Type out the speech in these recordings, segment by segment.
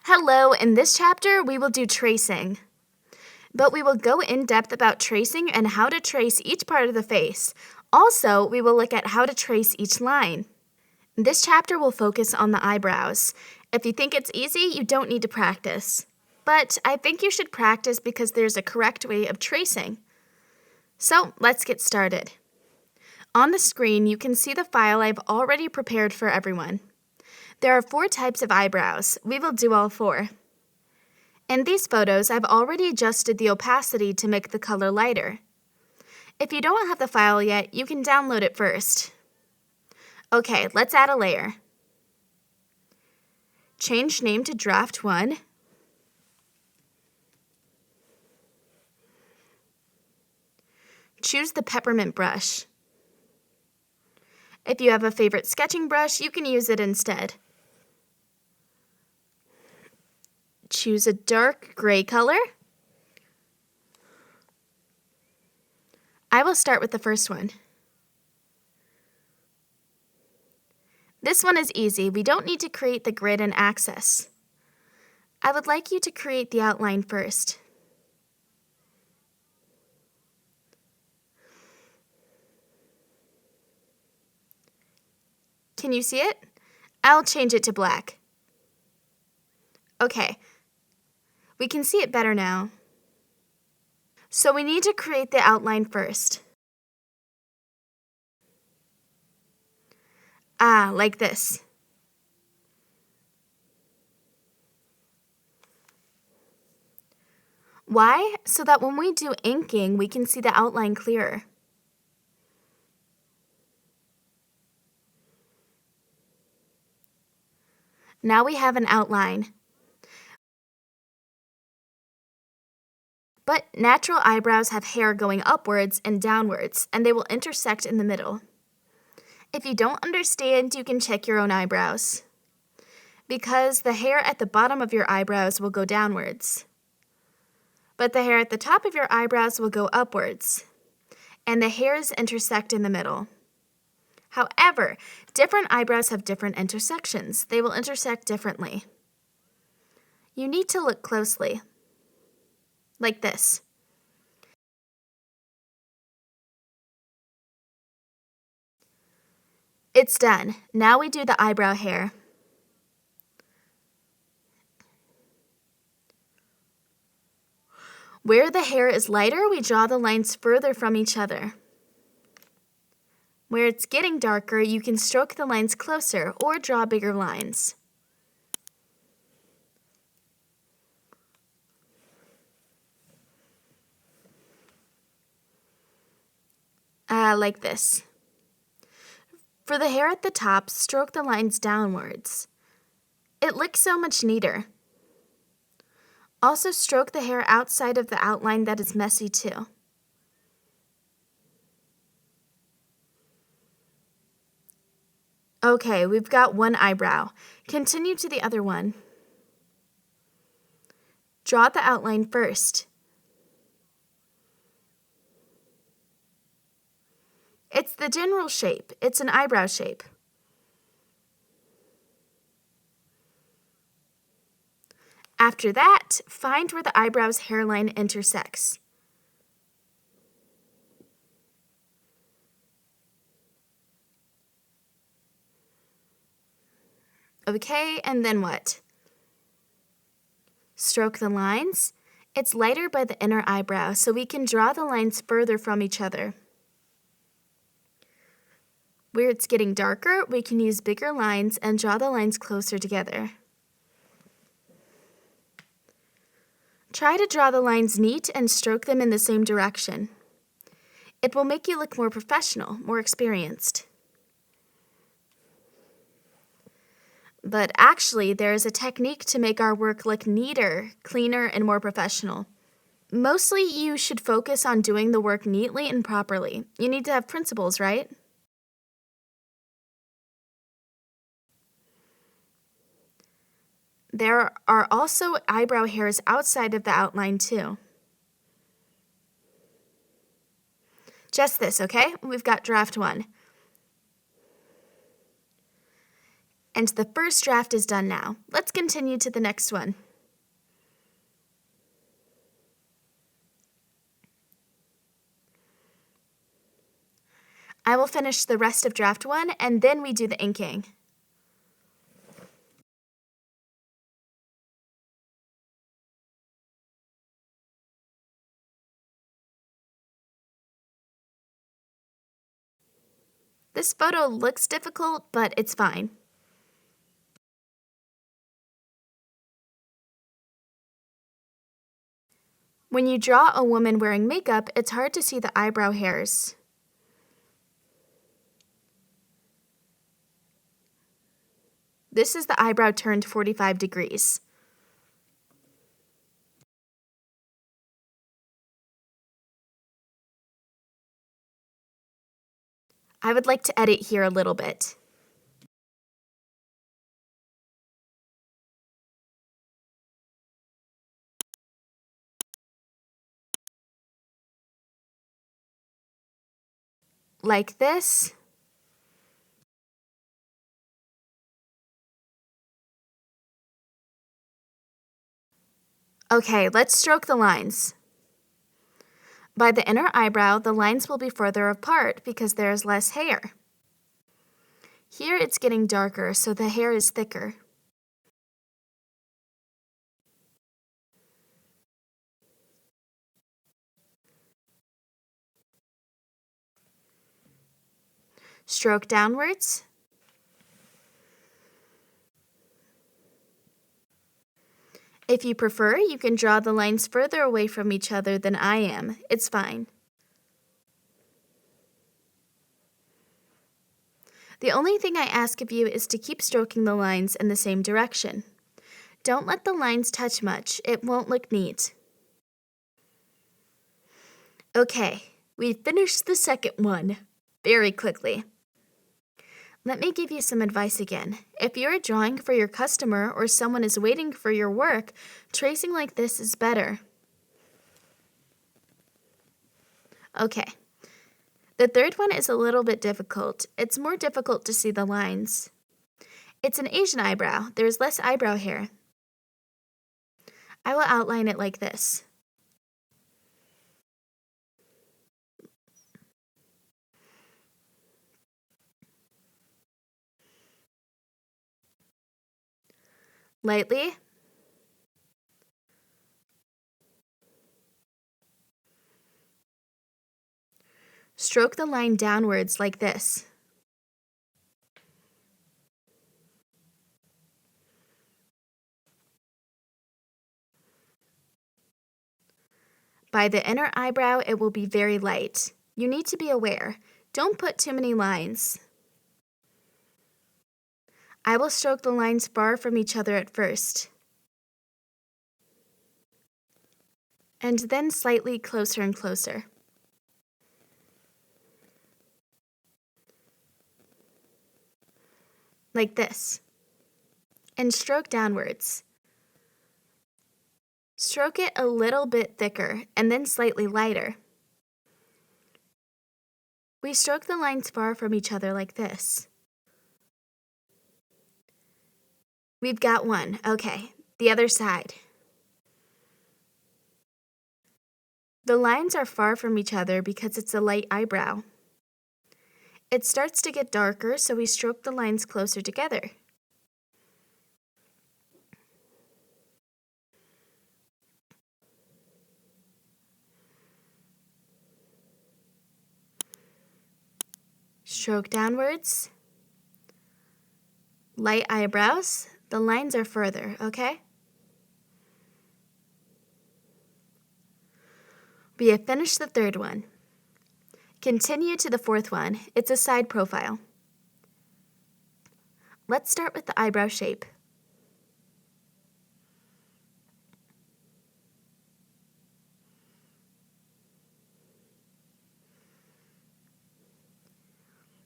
Hello, in this chapter we will do tracing. But we will go in depth about tracing and how to trace each part of the face. Also, we will look at how to trace each line. This chapter will focus on the eyebrows. If you think it's easy, you don't need to practice. But I think you should practice because there's a correct way of tracing. So, let's get started. On the screen, you can see the file I've already prepared for everyone. There are 4 types of eyebrows. We will do all 4. In these photos, I've already adjusted the opacity to make the color lighter. If you don't have the file yet, you can download it first. Okay, let's add a layer. Change name to Draft 1. Choose the peppermint brush. If you have a favorite sketching brush, you can use it instead. Choose a dark gray color. I will start with the first one. This one is easy. We don't need to create the grid and axis. I would like you to create the outline first. Can you see it? I'll change it to black. Okay. We can see it better now. So we need to create the outline first. Like this. Why? So that when we do inking, we can see the outline clearer. Now we have an outline. But natural eyebrows have hair going upwards and downwards, and they will intersect in the middle. If you don't understand, you can check your own eyebrows. Because the hair at the bottom of your eyebrows will go downwards. But the hair at the top of your eyebrows will go upwards. And the hairs intersect in the middle. However, different eyebrows have different intersections. They will intersect differently. You need to look closely. Like this. It's done. Now we do the eyebrow hair. Where the hair is lighter, we draw the lines further from each other. Where it's getting darker, you can stroke the lines closer or draw bigger lines. Like this. For the hair at the top, stroke the lines downwards. It looks so much neater. Also stroke the hair outside of the outline that is messy too. Okay, we've got one eyebrow. Continue to the other one. Draw the outline first. It's the general shape. It's an eyebrow shape. After that, find where the eyebrow's hairline intersects. Okay, and then what? Stroke the lines. It's lighter by the inner eyebrow, so we can draw the lines further from each other. Where it's getting darker, we can use bigger lines and draw the lines closer together. Try to draw the lines neat and stroke them in the same direction. It will make you look more professional, more experienced. But actually, there is a technique to make our work look neater, cleaner, and more professional. Mostly, you should focus on doing the work neatly and properly. You need to have principles, right? There are also eyebrow hairs outside of the outline too. Just this, okay? We've got draft 1. And the first draft is done now. Let's continue to the next one. I will finish the rest of draft 1 and then we do the inking. This photo looks difficult, but it's fine. When you draw a woman wearing makeup, it's hard to see the eyebrow hairs. This is the eyebrow turned 45 degrees. I would like to edit here a little bit. Like this. Okay, let's stroke the lines. By the inner eyebrow, the lines will be further apart because there is less hair. Here it's getting darker, so the hair is thicker. Stroke downwards. If you prefer, you can draw the lines further away from each other than I am. It's fine. The only thing I ask of you is to keep stroking the lines in the same direction. Don't let the lines touch much. It won't look neat. Okay, we finished the second one very quickly. Let me give you some advice again. If you're drawing for your customer or someone is waiting for your work, tracing like this is better. Okay. The third one is a little bit difficult. It's more difficult to see the lines. It's an Asian eyebrow. There's less eyebrow hair. I will outline it like this. Lightly. Stroke the line downwards like this. By the inner eyebrow, it will be very light. You need to be aware. Don't put too many lines. I will stroke the lines far from each other at first, and then slightly closer and closer. Like this. And stroke downwards. Stroke it a little bit thicker and then slightly lighter. We stroke the lines far from each other like this. We've got one. Okay, the other side. The lines are far from each other because it's a light eyebrow. It starts to get darker, so we stroke the lines closer together. Stroke downwards. Light eyebrows. The lines are further, okay? We have finished the third one. Continue to the fourth one. It's a side profile. Let's start with the eyebrow shape.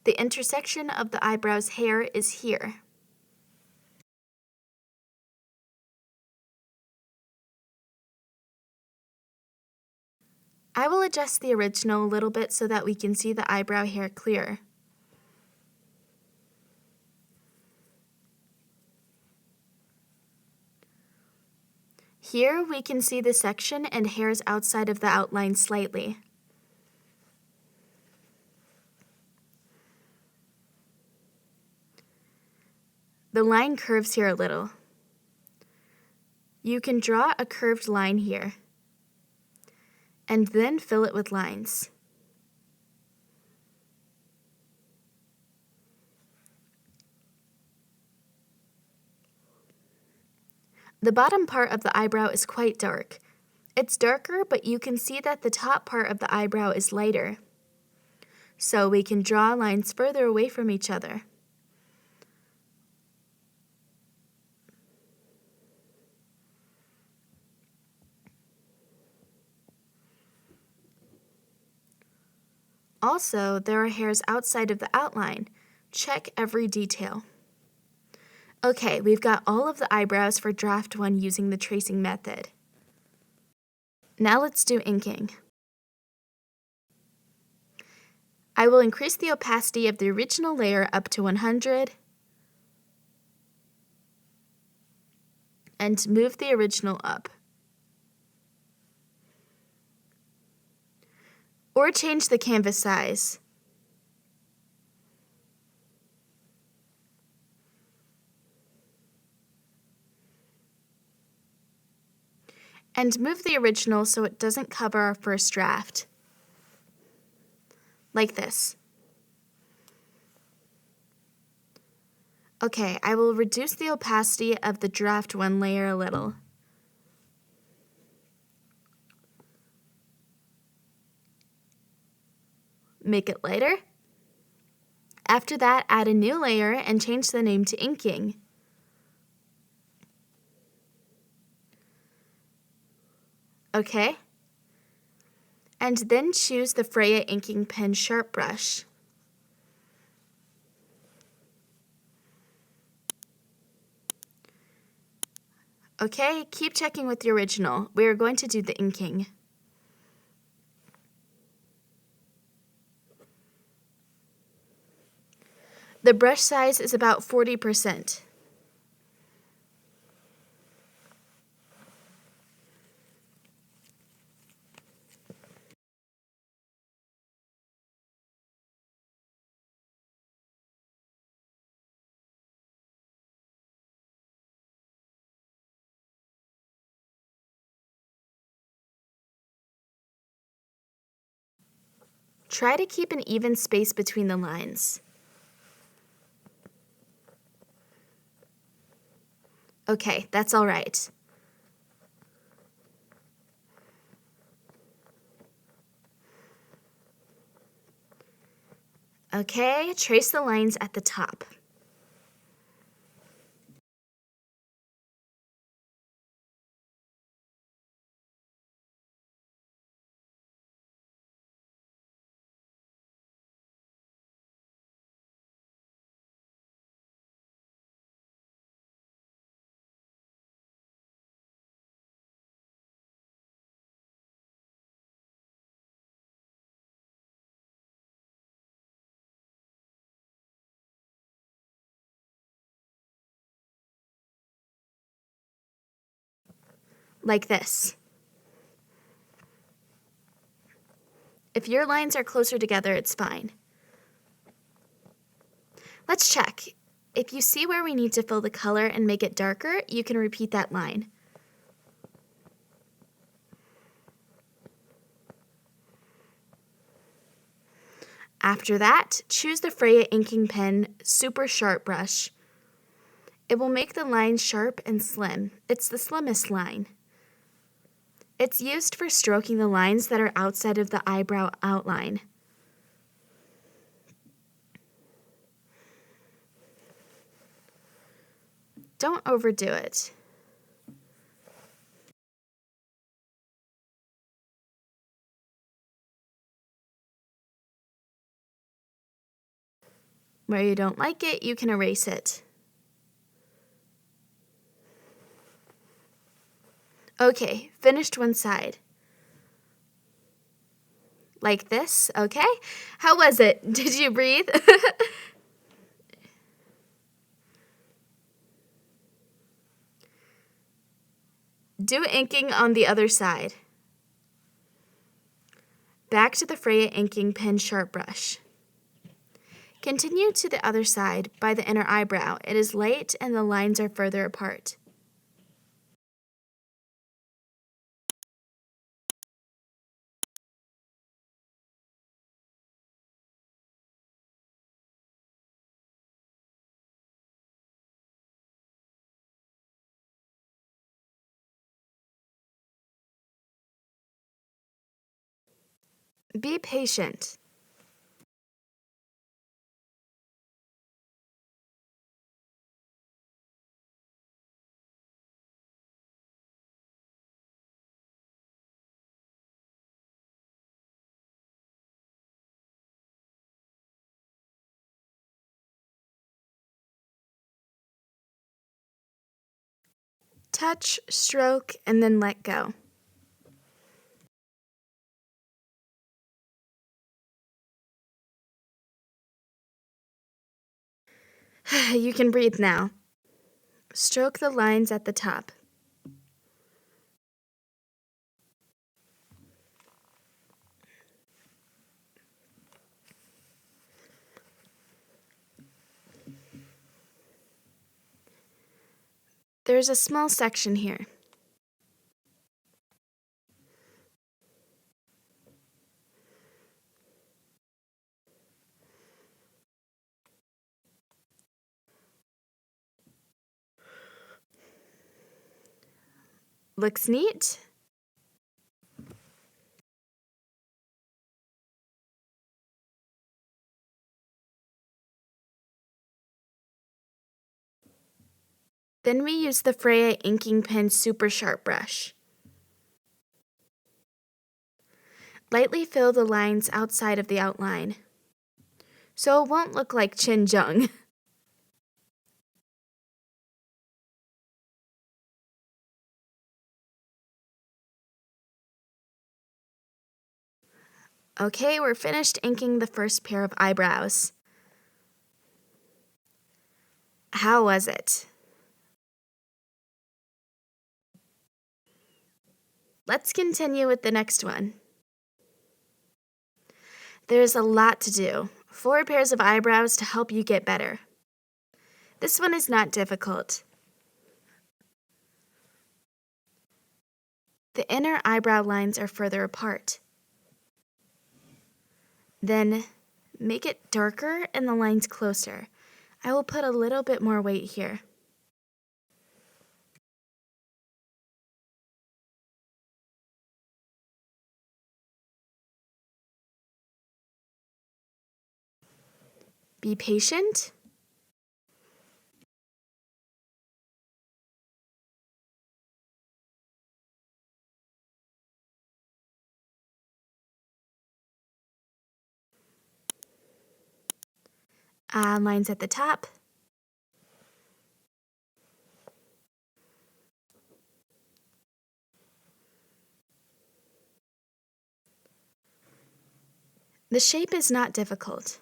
The intersection of the eyebrow's hair is here. I will adjust the original a little bit so that we can see the eyebrow hair clearer. Here we can see the section and hairs outside of the outline slightly. The line curves here a little. You can draw a curved line here, and then fill it with lines. The bottom part of the eyebrow is quite dark. It's darker, but you can see that the top part of the eyebrow is lighter. So we can draw lines further away from each other. Also, there are hairs outside of the outline. Check every detail. Okay, we've got all of the eyebrows for draft 1 using the tracing method. Now let's do inking. I will increase the opacity of the original layer up to 100 and move the original up. Or change the canvas size. And move the original so it doesn't cover our first draft. Like this. Okay, I will reduce the opacity of the draft 1 layer a little. Make it lighter. After that, add a new layer and change the name to inking. Okay. And then choose the Freya inking pen sharp brush. Okay, keep checking with the original. We are going to do the inking. The brush size is about 40%. Try to keep an even space between the lines. Okay, that's all right. Okay, trace the lines at the top. Like this. If your lines are closer together, it's fine. Let's check. If you see where we need to fill the color and make it darker, you can repeat that line. After that, choose the Freya inking pen super sharp brush. It will make the line sharp and slim. It's the slimmest line. It's used for stroking the lines that are outside of the eyebrow outline. Don't overdo it. Where you don't like it, you can erase it. Okay, finished one side. Like this, okay? How was it? Did you breathe? Do inking on the other side. Back to the Freya inking pen sharp brush. Continue to the other side by the inner eyebrow. It is light and the lines are further apart. Be patient. Touch, stroke, and then let go. You can breathe now. Stroke the lines at the top. There's a small section here. Looks neat. Then we use the Freya inking pen super sharp brush. Lightly fill the lines outside of the outline, so it won't look like Chin Jung. Okay, we're finished inking the first pair of eyebrows. How was it? Let's continue with the next one. There's a lot to do. 4 pairs of eyebrows to help you get better. This one is not difficult. The inner eyebrow lines are further apart. Then make it darker and the lines closer. I will put a little bit more weight here. Be patient. Lines at the top. The shape is not difficult.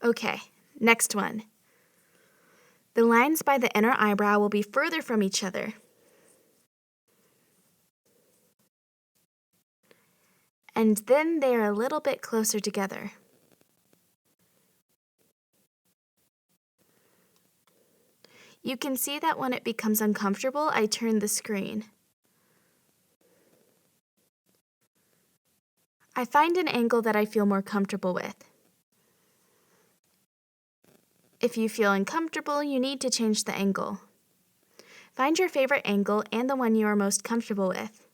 Okay, next one. The lines by the inner eyebrow will be further from each other. And then they are a little bit closer together. You can see that when it becomes uncomfortable, I turn the screen. I find an angle that I feel more comfortable with. If you feel uncomfortable, you need to change the angle. Find your favorite angle and the one you are most comfortable with.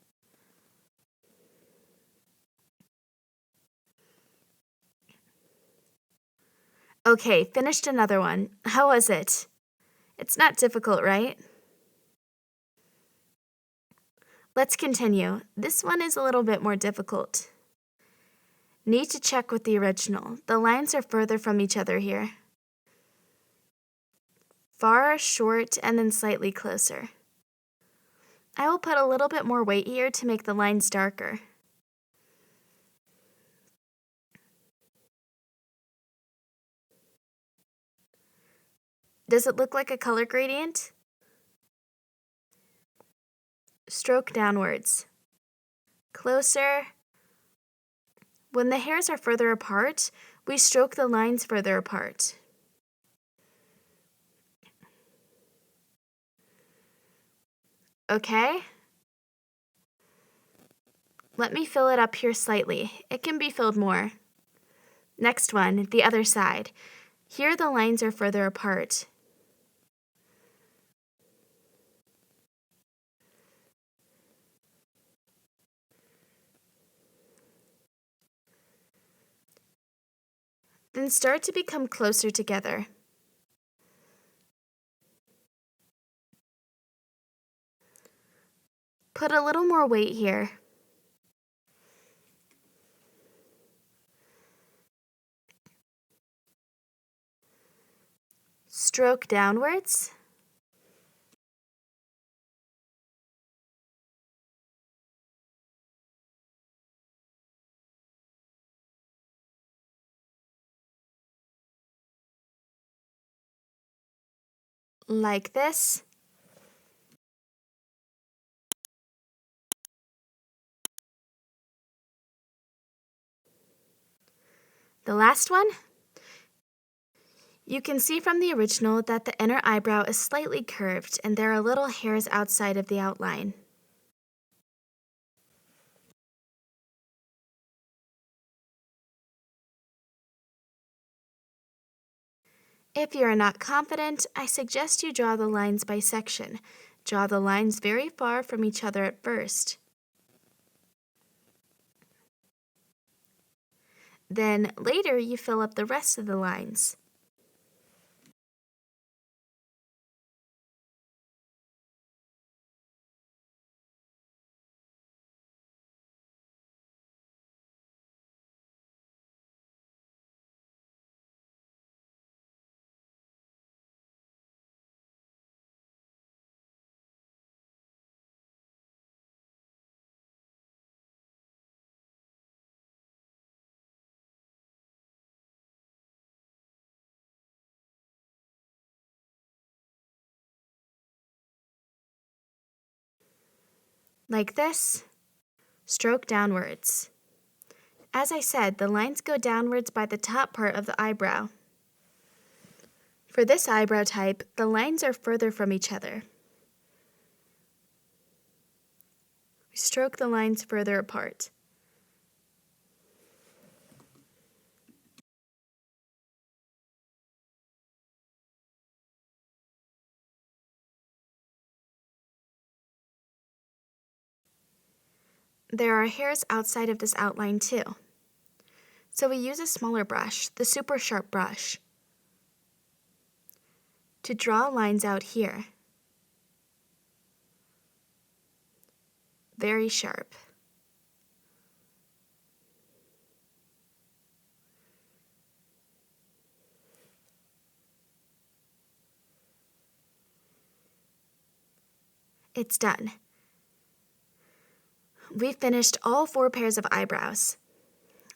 Okay, finished another one. How was it? It's not difficult, right? Let's continue. This one is a little bit more difficult. Need to check with the original. The lines are further from each other here. Far, short, and then slightly closer. I will put a little bit more weight here to make the lines darker. Does it look like a color gradient? Stroke downwards. Closer. When the hairs are further apart, we stroke the lines further apart. Okay? Let me fill it up here slightly. It can be filled more. Next one, the other side. Here the lines are further apart. Then start to become closer together. Put a little more weight here. Stroke downwards. Like this. The last one. You can see from the original that the inner eyebrow is slightly curved and there are little hairs outside of the outline. If you are not confident, I suggest you draw the lines by section. Draw the lines very far from each other at first. Then later you fill up the rest of the lines. Like this. Stroke downwards. As I said, the lines go downwards by the top part of the eyebrow. For this eyebrow type, the lines are further from each other. We stroke the lines further apart. There are hairs outside of this outline too. So we use a smaller brush, the super sharp brush, to draw lines out here. Very sharp. It's done. We've finished all 4 pairs of eyebrows.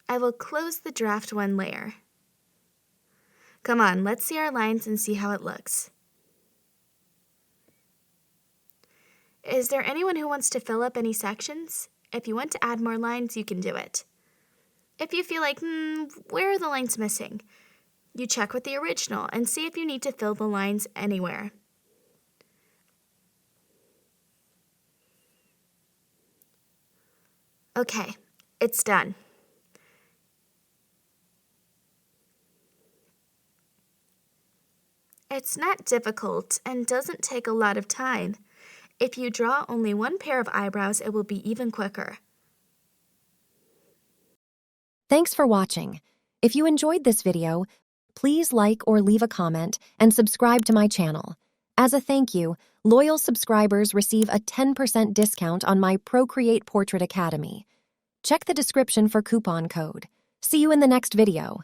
I will close the draft 1 layer. Come on, let's see our lines and see how it looks. Is there anyone who wants to fill up any sections? If you want to add more lines, you can do it. If you feel like, where are the lines missing? You check with the original and see if you need to fill the lines anywhere. Okay, it's done. It's not difficult and doesn't take a lot of time. If you draw only 1 pair of eyebrows, it will be even quicker. Thanks for watching. If you enjoyed this video, please like or leave a comment and subscribe to my channel. As a thank you, loyal subscribers receive a 10% discount on my Procreate Portrait Academy. Check the description for coupon code. See you in the next video.